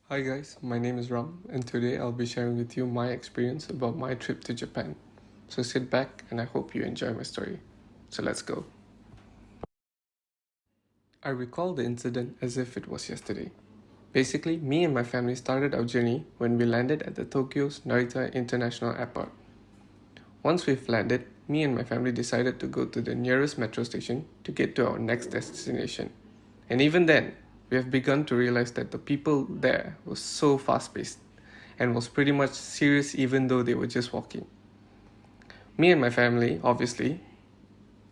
Hi guys, my name is Ram, and today I'll be sharing with you my experience about my trip to Japan. So sit back and I hope you enjoy my story. So let's go. I recall the incident as if it was yesterday. Basically, me and my family started our journey when we landed at the Tokyo's Narita International Airport. Once we've landed, me and my family decided to go to the nearest metro station to get to our next destination. And even then, we have begun to realize that the people there were so fast-paced and was pretty much serious even though they were just walking. Me and my family, obviously,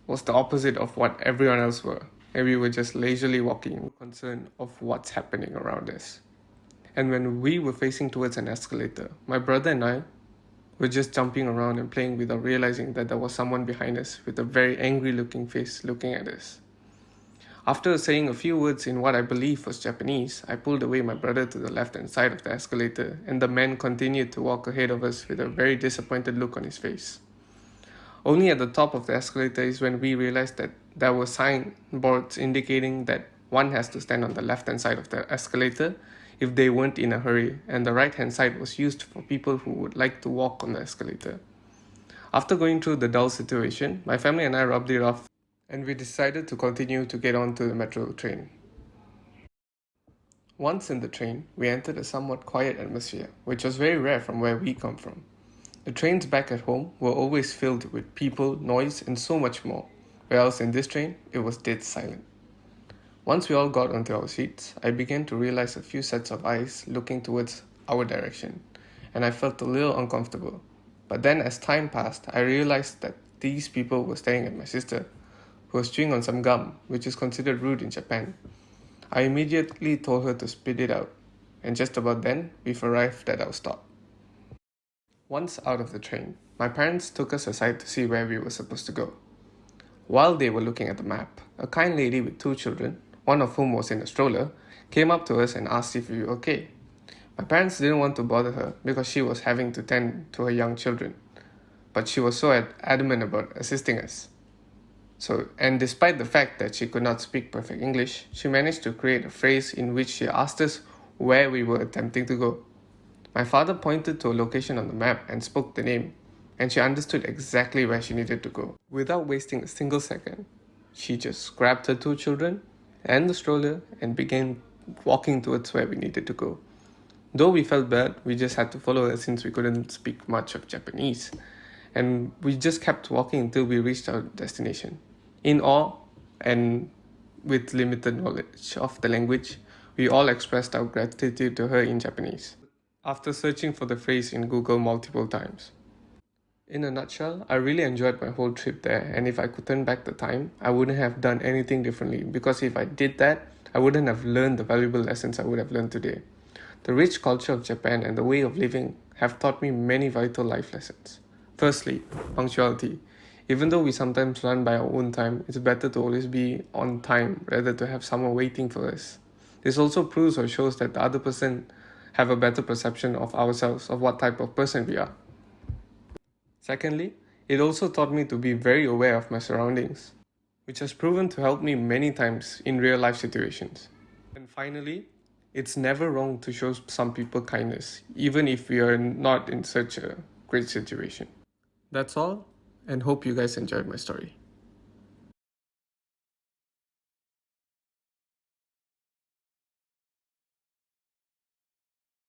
was the opposite of what everyone else were, and we were just leisurely walking, concerned of what's happening around us. And when we were facing towards an escalator, my brother and I were just jumping around and playing without realizing that there was someone behind us with a very angry looking face looking at us. After saying a few words in what I believe was Japanese, I pulled away my brother to the left-hand side of the escalator, and the man continued to walk ahead of us with a very disappointed look on his face. Only at the top of the escalator is when we realized that there were signboards indicating that one has to stand on the left-hand side of the escalator if they weren't in a hurry, and the right-hand side was used for people who would like to walk on the escalator. After going through the dull situation, my family and I rubbed it off and we decided to continue to get onto the metro train. Once in the train, we entered a somewhat quiet atmosphere, which was very rare from where we come from. The trains back at home were always filled with people, noise, and so much more, whereas in this train, it was dead silent. Once we all got onto our seats, I began to realize a few sets of eyes looking towards our direction, and I felt a little uncomfortable. But then as time passed, I realized that these people were staring at my sister, who was chewing on some gum, which is considered rude in Japan. I immediately told her to spit it out, and just about then, we've arrived at our stop. Once out of the train, my parents took us aside to see where we were supposed to go. While they were looking at the map, a kind lady with two children, one of whom was in a stroller, came up to us and asked if we were okay. My parents didn't want to bother her because she was having to tend to her young children, but she was so adamant about assisting us. And despite the fact that she could not speak perfect English, she managed to create a phrase in which she asked us where we were attempting to go. My father pointed to a location on the map and spoke the name, and she understood exactly where she needed to go. Without wasting a single second, she just grabbed her two children and the stroller and began walking towards where we needed to go. Though we felt bad, we just had to follow her since we couldn't speak much of Japanese, and we just kept walking until we reached our destination. In awe and with limited knowledge of the language, we all expressed our gratitude to her in Japanese, after searching for the phrase in Google multiple times. In a nutshell, I really enjoyed my whole trip there, and if I could turn back the time, I wouldn't have done anything differently, because if I did that, I wouldn't have learned the valuable lessons I would have learned today. The rich culture of Japan and the way of living have taught me many vital life lessons. Firstly, punctuality. Even though we sometimes run by our own time, it's better to always be on time rather to have someone waiting for us. This also proves or shows that the other person have a better perception of ourselves, of what type of person we are. Secondly, it also taught me to be very aware of my surroundings, which has proven to help me many times in real life situations. And finally, it's never wrong to show some people kindness, even if we are not in such a great situation. That's all, and hope you guys enjoyed my story.